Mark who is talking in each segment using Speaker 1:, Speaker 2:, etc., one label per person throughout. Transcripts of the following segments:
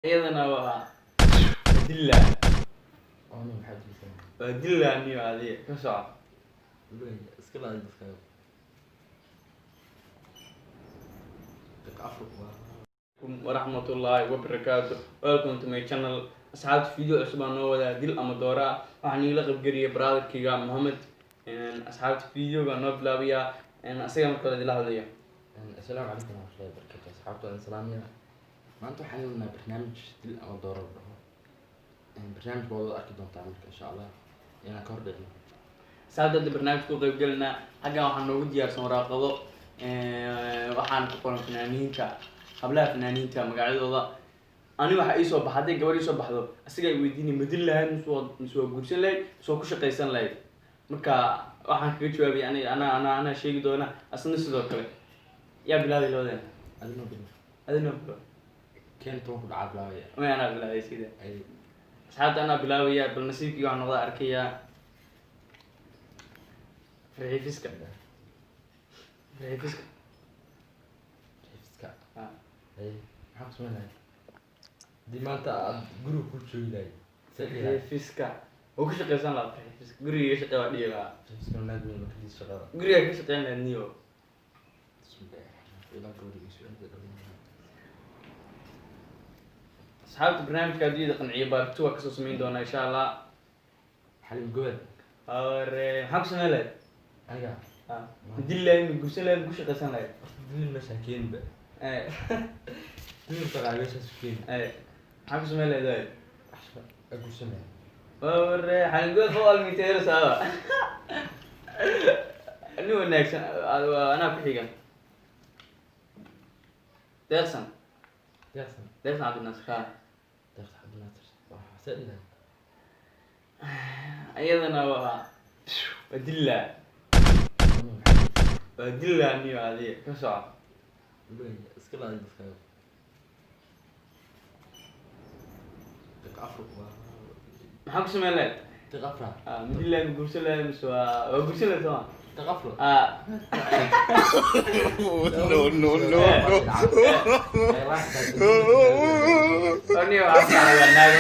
Speaker 1: iyadana waa dilla
Speaker 2: أنا بحب الفيلم.
Speaker 1: waa dilla niyo adiga ka soco
Speaker 2: اسكال عندي خير. لك أفرق
Speaker 1: waraxmatullaahi wabarakaatu. Welcome to my channel. asxaabta video cusub aan noo wadaa dil ama doora waxaan igala qaybgeliyay brotherkayga Mohamed. asxaabta videoga noo bilaabiya asaga marka la idila hadlayo.
Speaker 2: السلام عليكم ورحمة الله وبركاته. أصحابتي أنا سلامية. ما أنتم حللنا برنامج دل أما دورة برنامج موضوع أكيد تعمل إن شاء الله. أنا كوردنا.
Speaker 1: saada barnaamijku qaybgalna xagan waxaan noogu diyaarsan waraaqado waxaan ku qoran fanaaniinta hablaha fanaaniinta magacyadooda ani waxa ay soo baxday gabar ay soo baxdo asiga ay weydiinay madin lahayd soo guursan lahayd soo ku shaqaysan lahayd marka waxaan kaga jawaabay ana sheegi doona asna sidoo kale yaa bilaaday loodan
Speaker 2: أدنى بنا.
Speaker 1: adina
Speaker 2: كان توقف العاب لاوية.
Speaker 1: ma ana bilaaday sida
Speaker 2: أي.
Speaker 1: asxaabta ana bilaabaya bal nasiibkii waxaan noqda arkaya Reefiska.
Speaker 2: ريفسكا. أي. حق سمعنا. دي ما أنت جروب كل شيء لاي. سألي.
Speaker 1: Reefiska. oo ku shaqaysan lahaa Reefiska. Guriga shaqada waa dhiga.
Speaker 2: ريفسكا نادي من مكتب الشغالة.
Speaker 1: Guriga ka shaqayn lahayd niyo.
Speaker 2: بسم الله. إلى قولي سؤال ذا.
Speaker 1: asxaabta barnaamijka haddii qanciyo baartu waa kasoo samayn doonaa insha allah
Speaker 2: حليم جواد.
Speaker 1: maxaa ku samayn lahayd
Speaker 2: أنا.
Speaker 1: madil lahayd ma guursan lahayd ma ku shaqaysan lahayd
Speaker 2: دين المساكين بقى. دين طلع بس مسكين.
Speaker 1: maxaa ku samayn lahayd
Speaker 2: أقول سمع.
Speaker 1: xalingood fawal miteero saaba ani wanaagsan anaa ku xigan deeqsan
Speaker 2: يحسن.
Speaker 1: deeqsan cabdinaasir kaa
Speaker 2: دخل حد الناصر. سألنا.
Speaker 1: iyadana waa dilla waa dilla niyo adiga ka soco
Speaker 2: اسكال عندي خير. لك أفرق.
Speaker 1: maxaa ku samayn lahayd
Speaker 2: تغفر.
Speaker 1: madil lahayd ma guursan lahayd mise waa guursan lahayd soma
Speaker 2: تغفر.
Speaker 3: No.
Speaker 1: niyo waxaa ka naag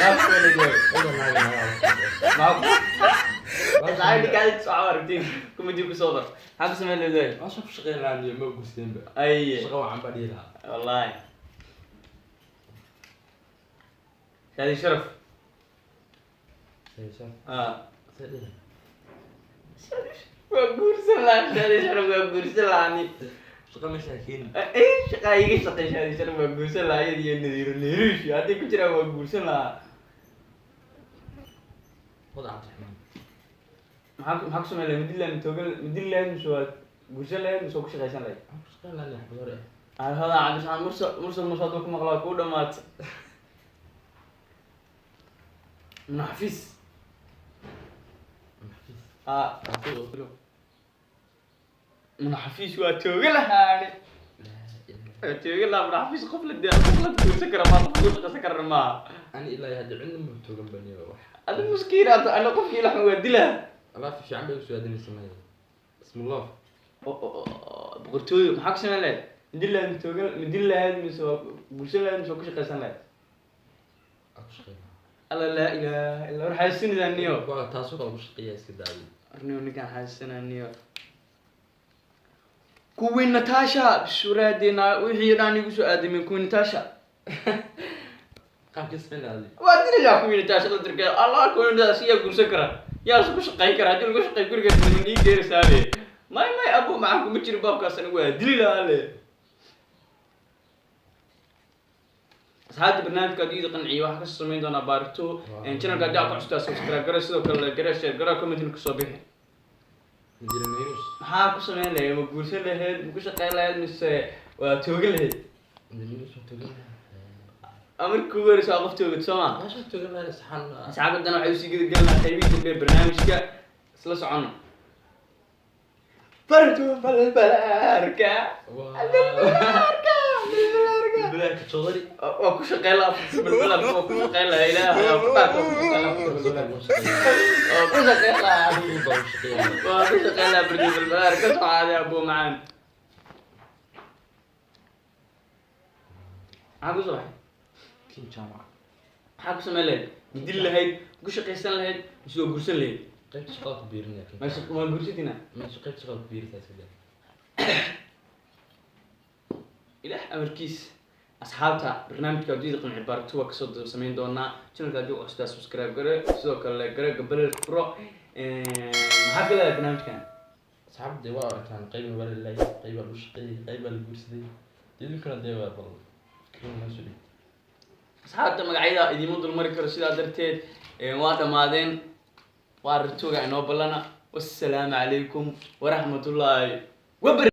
Speaker 1: maxaa dhikaadi soo aragtiin kuma jib kusoo dar maxaa ku samayn lahayd
Speaker 2: ما شوف شغال عندي ما بقول بقى.
Speaker 1: ay
Speaker 2: شغال عم بديلها.
Speaker 1: wallahi shaadi sharaf
Speaker 2: سيشان. سألنا.
Speaker 1: waa guursan lahaa shaadi sharaf waa guursan lahaa ni
Speaker 2: شغال مساكين.
Speaker 1: shaqaa iga shaqay shaadi sharaf waa guursan lahaa iyada iyo nadiiro nadiirush haddii ku jiraan waa guursan lahaa
Speaker 2: خذ عبد الرحمن.
Speaker 1: maxaa ku samayn lahayd madil lahayd mise waa guursan lahayd mise waa ku shaqaysan lahayd
Speaker 2: شغال عندي حضور.
Speaker 1: هذا عبد مرسل مصادق مغلاق ودمات من حفيز من حفيز واتوغل هاني توغل من حفيز قفل الدين قفل تقول سكر ما تقول سكر ما
Speaker 2: أنا إلا يهدي عندنا مبتوع بني وروح.
Speaker 1: هذا المسكين انا قفل لحم ودلها
Speaker 2: الله في عم بيسوي هذا اسمه. بسم الله.
Speaker 1: بقرتوي maxaa ku samayn lahayd madil lahayd mise waa guursan lahayd mise waa ku shaqaysan lahayd
Speaker 2: أشقي.
Speaker 1: alla laa ilaaha illa war xaasinadaa niyo
Speaker 2: بقى تاسوق أو شقية كده.
Speaker 1: arniyo ninkaan xaasinadaa niyo kuwii natasha suraadina wixii dhan igu soo aadameen kuwii natasha
Speaker 2: قام كسبنا هذه.
Speaker 1: waa dinayaa kuwii natasha la dirkay allah kuwii natasha yaa guursan kara yaa ku shaqayn kara haddii lagu shaqay guriga nii geerisaabe may abu maxaan kuma jiro baabkaas anigu waa dili lahaa le asxaabta barnaamijka haddii idin qanciyo waxaa kasoo samayn doonaa baarito channelka haddii aad ku cusubtaa subscribe gara sidoo kale gara share gara commentina kusoo bixi
Speaker 2: مدير النيروس.
Speaker 1: maxaa ku samayn lahayd ma guursan lahayd ma ku shaqayn lahayd mise waa toogan lahayd
Speaker 2: مدير النيروس متوجه.
Speaker 1: amarkii ugu horeysa waa qof toogad soo ma
Speaker 2: ما شفت توجه هذا سحن.
Speaker 1: asxaabadana waxay usii geda gelinaa qaybihii dambe ee barnaamijka isla socono fartu balbalaarka
Speaker 2: البلاد كشغلي.
Speaker 1: waa ku shaqayn lahaa balbalaarka waa ku shaqayn lahaa ilaahay waa ku dhaarka waa ku shaqayn lahaa waa ku shaqayn lahaa waa ku shaqayn lahaa bardi balbalaarka soo caadi abuu macaan maxaa ku soo baxay
Speaker 2: كين جامعة.
Speaker 1: maxaa ku samayn lahayd midil lahayd ku shaqaysan lahayd isoo gursan lahayd
Speaker 2: qaybta shaqada ku biirinaya
Speaker 1: meesha waa gursatina
Speaker 2: meesha qaybta shaqada ku biiritaas ka daa
Speaker 1: ilaah amarkiis asxaabta barnaamijka wadida qanci barto waa kasoo daba samayn doonaa channelka haddii u custaa subscribe gare sidoo kale gare gabalel furo maxaa ka leedahay barnaamijkan
Speaker 2: asxaabta dee waa arkaan qayba waa la laayay qayba lu shaqeeyay qayba la guursaday idinkana dee waa bal fikrin ma soo dhig
Speaker 1: asxaabta magacyada idiima dulmari karo sidaa darteed waa dhammaadeen waa rartooga inoo ballana wassalaamu calaykum waraxmatullaahi wabarakatuh